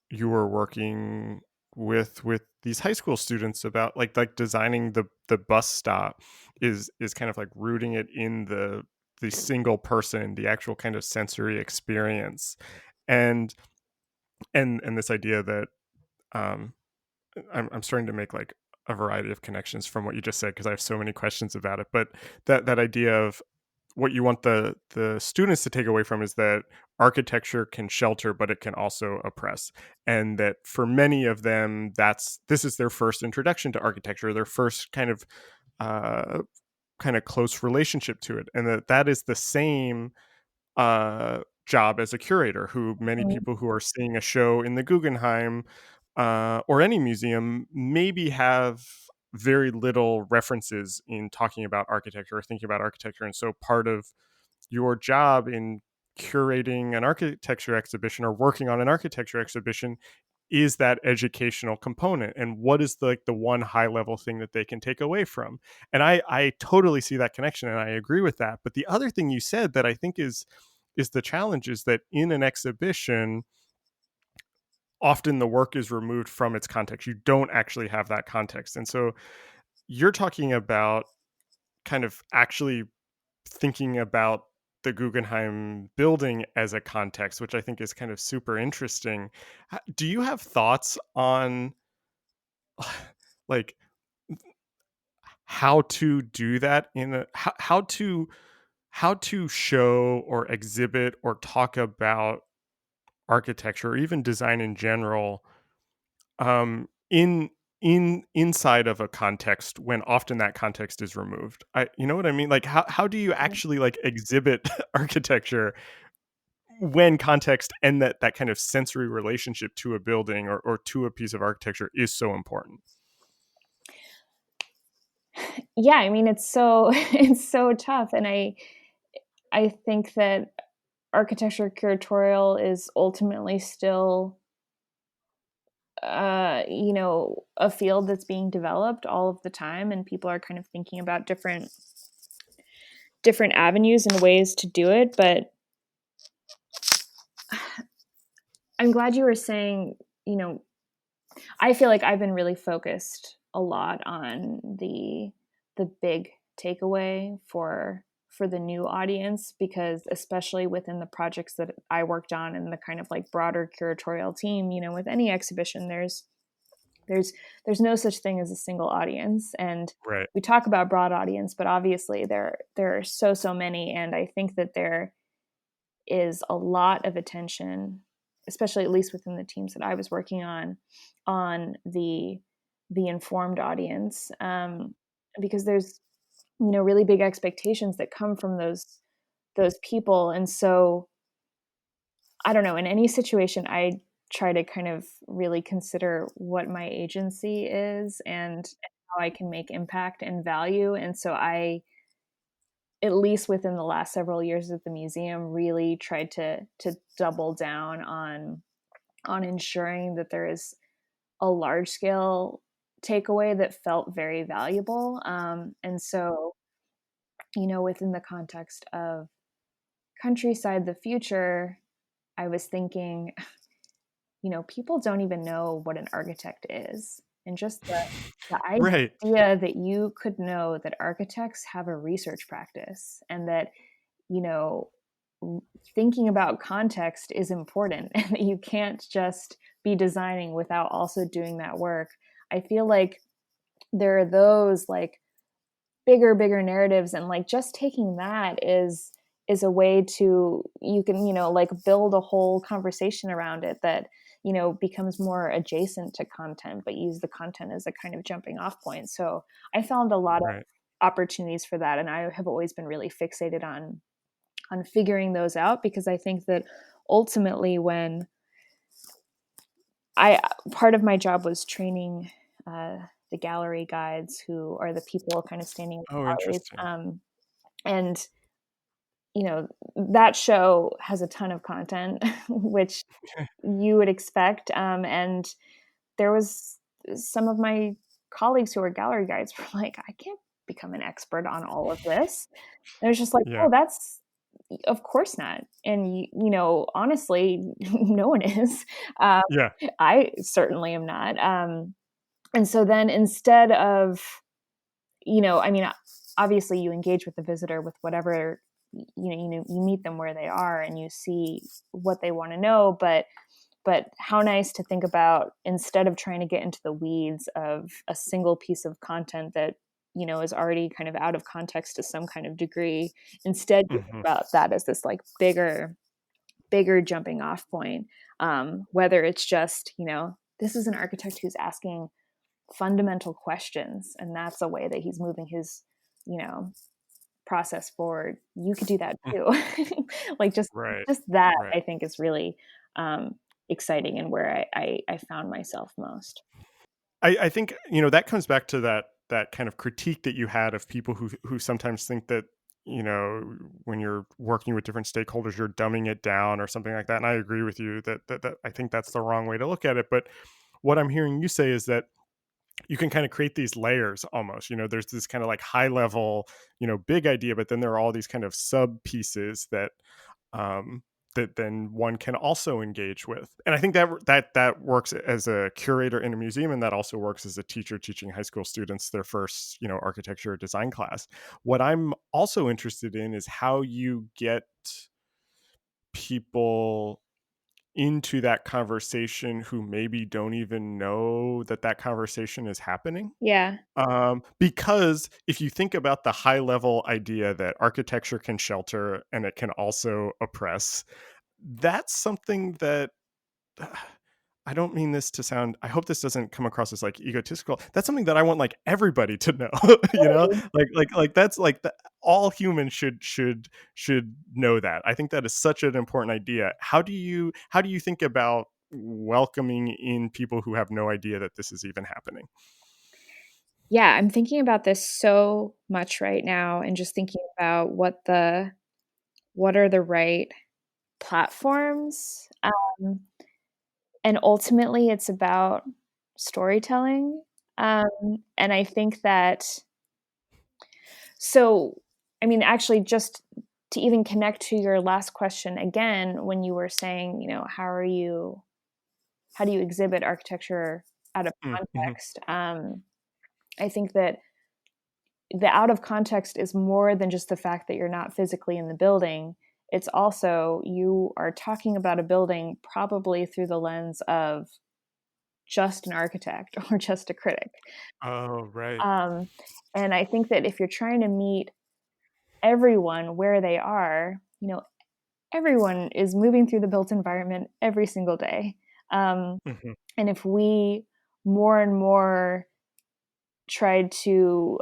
Speaker 1: you were working with these high school students about, like designing the bus stop is kind of like rooting it in the single person, the actual kind of sensory experience. And and this idea that um I'm starting to make like a variety of connections from what you just said because I have so many questions about it. But that idea of what you want the students to take away from is that architecture can shelter, but it can also oppress, and that for many of them, this is their first introduction to architecture, their first uh, kind of close relationship to it, and that is the same job as a curator, who many
Speaker 2: Mhm.
Speaker 1: people who are seeing a show in the Guggenheim or any museum maybe have very little references in talking about architecture or thinking about architecture. And so part of your job in curating an architecture exhibition or working on an architecture exhibition is that educational component, and what is the one high level thing that they can take away from. And I totally see that connection and I agree with that. But the other thing you said that I think is the challenge is that in an exhibition often the work is removed from its context. You don't actually have that context. And so you're talking about kind of actually thinking about the Guggenheim building as a context, which I think is kind of super interesting. Do you have thoughts on like how to do that in a how to show or exhibit or talk about architecture or even design in general in inside of a context when often that context is removed? You know what I mean? Like how do you actually like exhibit architecture when context and that kind of sensory relationship to a building or to a piece of architecture is so important?
Speaker 2: Yeah, I mean, it's so it's so tough, and I think that architecture curatorial is ultimately still, a field that's being developed all of the time, and people are kind of thinking about different avenues and ways to do it. But I'm glad you were saying, you know, I feel like I've been really focused a lot on the big takeaway for the new audience, because especially within the projects that I worked on and the kind of like broader curatorial team, with any exhibition there's there's no such thing as a single audience. And
Speaker 1: Right.
Speaker 2: we talk about broad audience, but obviously there are so many. And I think that there is a lot of attention, especially at least within the teams that I was working on the informed audience, because there's really big expectations that come from those people. And so I don't know, in any situation I try to kind of really consider what my agency is and how I can make impact and value. And so I, at least within the last several years at the museum, really tried to double down on ensuring that there is a large scale takeaway that felt very valuable. And so, within the context of Countryside the Future, I was thinking, people don't even know what an architect is. And just the
Speaker 1: Right.
Speaker 2: idea that you could know that architects have a research practice, and that, you know, thinking about context is important, and that you can't just be designing without also doing that work. I feel like there are those like bigger narratives, and like just taking that is a way to, you can, like build a whole conversation around it that becomes more adjacent to content, but use the content as a kind of jumping off point. So I found a lot of
Speaker 1: Right.
Speaker 2: opportunities for that, and I have always been really fixated on figuring those out, because I think that ultimately, when I part of my job was training the gallery guides, who are the people kind of standing in
Speaker 1: Oh,
Speaker 2: the galleries,
Speaker 1: interesting.
Speaker 2: and that show has a ton of content, which you would expect. And there was some of my colleagues who were gallery guides were like, I can't become an expert on all of this. And it's just like,
Speaker 1: Yeah.
Speaker 2: oh, that's of course not. And honestly, no one is. Um,
Speaker 1: Yeah.
Speaker 2: I certainly am not. And so then instead of, I mean, obviously you engage with the visitor with whatever, you meet them where they are and you see what they want to know, but how nice to think about, instead of trying to get into the weeds of a single piece of content that is already kind of out of context to some kind of degree, instead you think
Speaker 1: Hmm.
Speaker 2: about that as this like bigger jumping off point. Whether it's just this is an architect who's asking fundamental questions, and that's a way that he's moving his you know process forward. You could do that too. Like
Speaker 1: Right.
Speaker 2: just that,
Speaker 1: Right.
Speaker 2: I think, is really exciting, and where I found myself most.
Speaker 1: I think that comes back to that kind of critique that you had of people who sometimes think that when you're working with different stakeholders you're dumbing it down or something like that. And I agree with you that I think that's the wrong way to look at it. But what I'm hearing you say is that you can kind of create these layers almost. There's this kind of like high level big idea, but then there are all these kind of sub pieces um, that then one can also engage with. And I think that works as a curator in a museum, and that also works as a teacher teaching high school students their first architecture or design class. What I'm also interested in is how you get people into that conversation who maybe don't even know that conversation is happening.
Speaker 2: Yeah.
Speaker 1: Because if you think about the high level idea that architecture can shelter and it can also oppress, that's something that I don't mean this to sound, I hope this doesn't come across as like egotistical. That's something that I want like everybody to know,
Speaker 2: Totally.
Speaker 1: like that's like all humans should know that. I think that is such an important idea. How do you think about welcoming in people who have no idea that this is even happening?
Speaker 2: Yeah, I'm thinking about this so much right now, and just thinking about what are the right platforms. And ultimately it's about storytelling. And I think that, so I mean, actually, just to even connect to your last question again, when you were saying, how do you exhibit architecture out of
Speaker 1: Mm-hmm.
Speaker 2: context? I think that the out of context is more than just the fact that you're not physically in the building. It's also, you are talking about a building probably through the lens of just an architect or just a critic.
Speaker 1: Oh, right.
Speaker 2: Um, and I think that if you're trying to meet everyone where they are, everyone is moving through the built environment every single day. Um,
Speaker 1: Hmm.
Speaker 2: and if we more and more tried to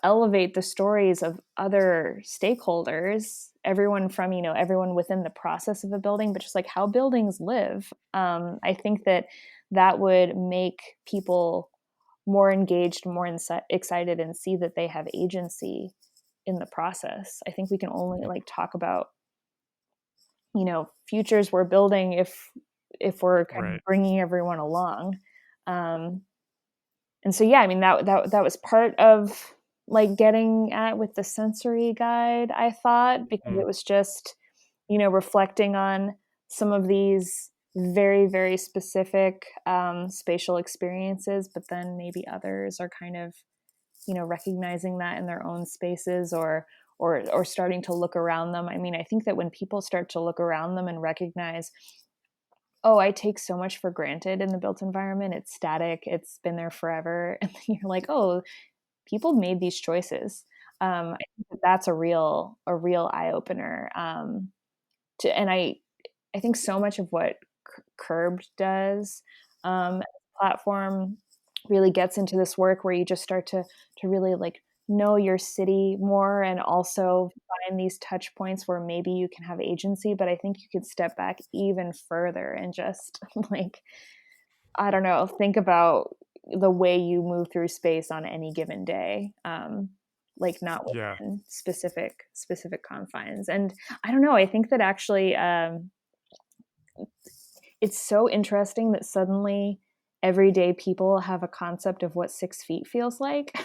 Speaker 2: elevate the stories of other stakeholders, everyone from, everyone within the process of a building, but just like how buildings live. I think that that would make people more engaged, more excited, and see that they have agency in the process. I think we can only like talk about, futures we're building if we're kind of
Speaker 1: Right.
Speaker 2: bringing everyone along. Um, and so, yeah, I mean, that was part of like getting at with the sensory guide, I thought, because
Speaker 1: Mm.
Speaker 2: it was just, reflecting on some of these very, very specific spatial experiences, but then maybe others are kind of, recognizing that in their own spaces, or starting to look around them. I mean, I think that when people start to look around them and recognize, oh, I take so much for granted in the built environment. It's static. It's been there forever. And then you're like, oh, people made these choices. I think that that's a real eye opener. And I think so much of what Curbed does, as a platform, really gets into this work where you just start to really like know your city more, and also find these touch points where maybe you can have agency. But I think you could step back even further and just like, I don't know, think about the way you move through space on any given day. like not
Speaker 1: Yeah.
Speaker 2: within specific confines. And I don't know, I think that actually it's so interesting that suddenly everyday people have a concept of what 6 feet feels like.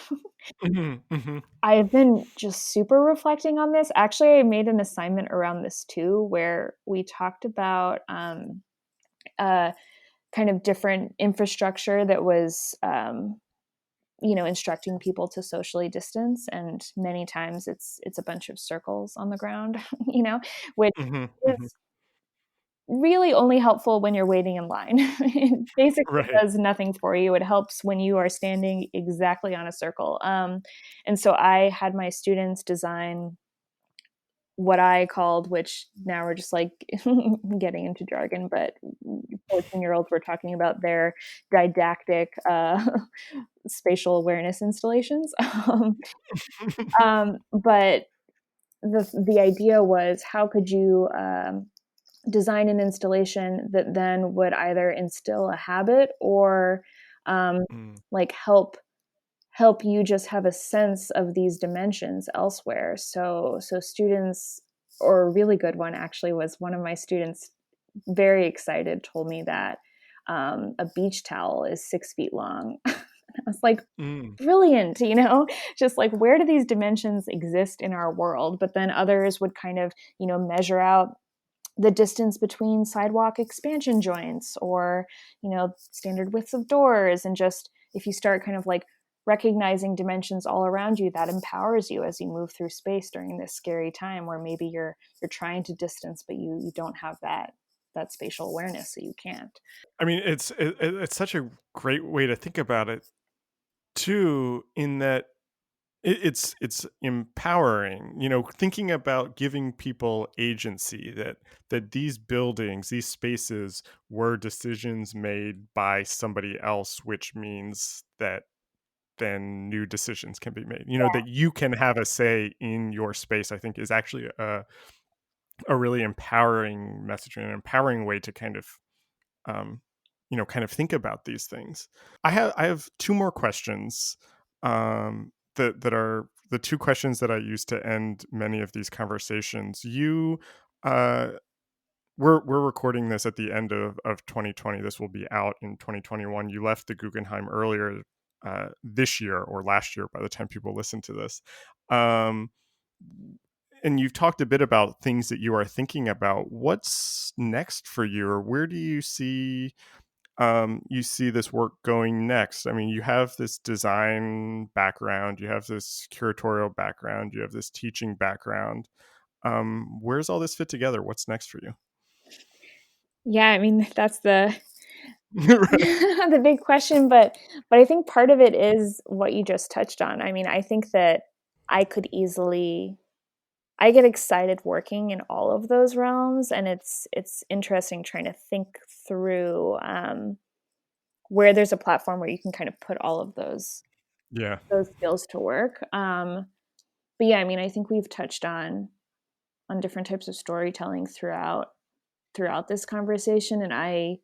Speaker 2: I've been just super reflecting on this. Actually, I made an assignment around this too, where we talked about uh, kind of different infrastructure that was, instructing people to socially distance. And many times it's a bunch of circles on the ground, which is really only helpful when you're waiting in line. It basically
Speaker 1: Right.
Speaker 2: does nothing for you. It helps when you are standing exactly on a circle. And so I had my students design what I called, which now we're just like getting into jargon, but 14-year-olds were talking about their didactic spatial awareness installations. But the idea was, how could you design an installation that then would either instill a habit or like help you just have a sense of these dimensions elsewhere. So students, or a really good one actually was one of my students, very excited, told me that a beach towel is 6 feet long. I was like, brilliant, just like, where do these dimensions exist in our world? But then others would kind of, measure out the distance between sidewalk expansion joints, or standard widths of doors. And just, if you start kind of like recognizing dimensions all around you, that empowers you as you move through space during this scary time where maybe you're trying to distance, but you don't have that spatial awareness, so you can't.
Speaker 1: I mean, it's such a great way to think about it too, in that it's empowering, thinking about giving people agency, that these buildings, these spaces were decisions made by somebody else, which means that then new decisions can be made, that you can have a say in your space. I think is actually a really empowering message, and an empowering way to kind of um, kind of think about these things. I have two more questions, that are the two questions that I use to end many of these conversations. Uh, we're recording this at the end of 2020. This will be out in 2021. You left the Guggenheim earlier this year or last year by the time people listen to this. Um, and you've talked a bit about things that you are thinking about. What's next for you, or where do you see this work going next? I mean, you have this design background, you have this curatorial background, you have this teaching background. Where's all this fit together? What's next for you?
Speaker 2: Yeah, I mean, that's the
Speaker 1: Right.
Speaker 2: the big question, but I think part of it is what you just touched on. I mean, I think that I could easily I get excited working in all of those realms, and it's interesting trying to think through where there's a platform where you can kind of put all of
Speaker 1: Yeah.
Speaker 2: those skills to work. But yeah, I mean, I think we've touched on different types of storytelling throughout this conversation, and I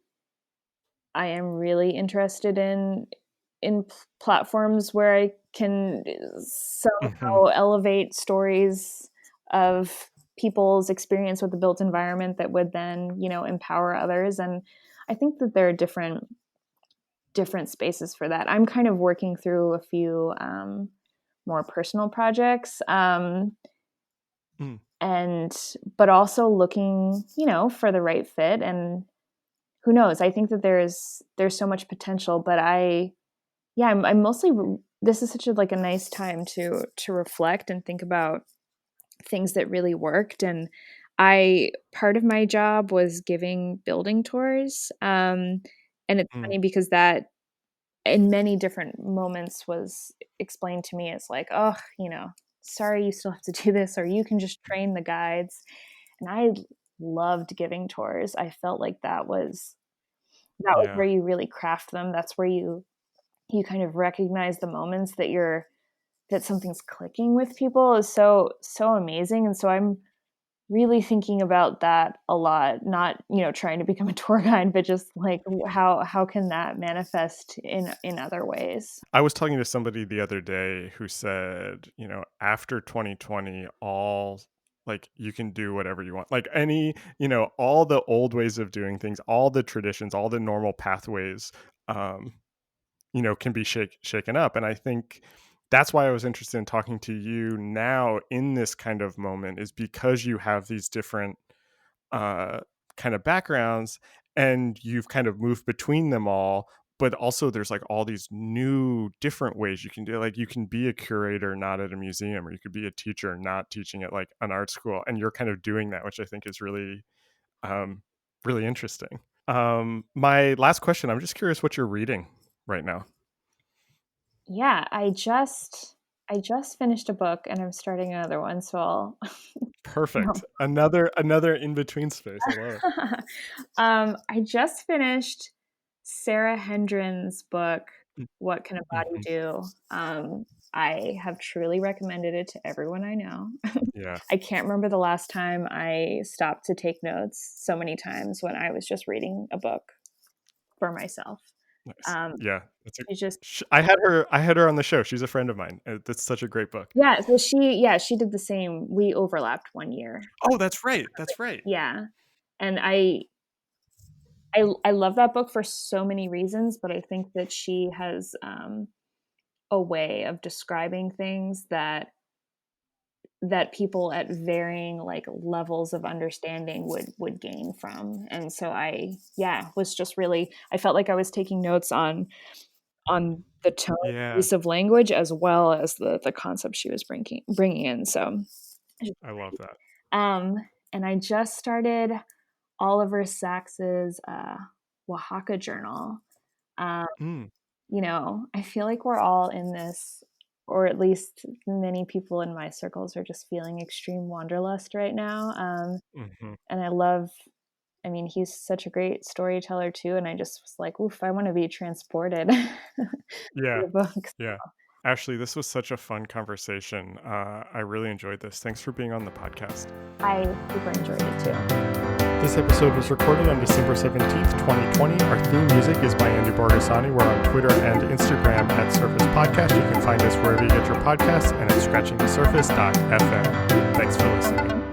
Speaker 2: am really interested in platforms where I can
Speaker 1: Hmm.
Speaker 2: somehow elevate stories of people's experience with the built environment that would then, empower others. And I think that there are different spaces for that. I'm kind of working through a few more personal projects,
Speaker 1: Mm.
Speaker 2: and but also looking, for the right fit. And who knows? I think that there's so much potential, but I'm mostly. This is such a nice time to reflect and think about things that really worked. And I part of my job was giving building tours, and it's
Speaker 1: Mm.
Speaker 2: funny because that in many different moments was explained to me as like, oh, sorry, you still have to do this, or you can just train the guides. And I loved giving tours. I felt like that was
Speaker 1: Yeah.
Speaker 2: where you really craft them. That's where you kind of recognize the moments that something's clicking with people is so amazing. And so really thinking about that a lot, not, trying to become a tour guide, but just like how can that manifest in other ways?
Speaker 1: I was talking to somebody the other day who said, after 2020, all like you can do whatever you want. Like all the old ways of doing things, all the traditions, all the normal pathways, um, can be shaken up. And I think that's why I was interested in talking to you now in this kind of moment, is because you have these different uh, kind of backgrounds and you've kind of moved between them all. But also there's like all these new different ways you can do it. Like you can be a curator not at a museum, or you could be a teacher not teaching at like an art school, and you're kind of doing that, which I think is really really interesting. My last question, I'm just curious what you're reading right now.
Speaker 2: Yeah, I just finished a book and I'm starting another one, so I'll
Speaker 1: Perfect. Another in between space. I love it.
Speaker 2: I just finished Sarah Hendren's book, What Can a Body
Speaker 1: Mm-hmm.
Speaker 2: Do? I have truly recommended it to everyone I know.
Speaker 1: Yeah.
Speaker 2: I can't remember the last time I stopped to take notes so many times when I was just reading a book for myself.
Speaker 1: Nice. Yeah.
Speaker 2: It's just
Speaker 1: I had her on the show. She's a friend of mine. That's such a great book.
Speaker 2: Yeah, so she did the same. We overlapped 1 year.
Speaker 1: Oh, that's right. That's right.
Speaker 2: Yeah, and I love that book for so many reasons, but I think that she has a way of describing things that people at varying like levels of understanding would gain from. And so was just really, I felt like I was taking notes on the tone,
Speaker 1: Yeah.
Speaker 2: use of language, as well as the concept she was bringing in. So
Speaker 1: I love that.
Speaker 2: and I just started Oliver Sacks's Oaxaca journal.
Speaker 1: Mm.
Speaker 2: I feel like we're all in this, or at least many people in my circles are just feeling extreme wanderlust right now.
Speaker 1: Mm-hmm.
Speaker 2: And I mean, he's such a great storyteller too. And I just was like, oof, I want to be transported to
Speaker 1: Yeah.
Speaker 2: the book.
Speaker 1: Yeah. Ashley, this was such a fun conversation. I really enjoyed this. Thanks for being on the podcast.
Speaker 2: I super enjoyed it too.
Speaker 1: This episode was recorded on December 17th, 2020. Our theme music is by Andy Borgasani. We're on Twitter and Instagram at Surface Podcast. You can find us wherever you get your podcasts and at scratchingthesurface.fm. Thanks for listening.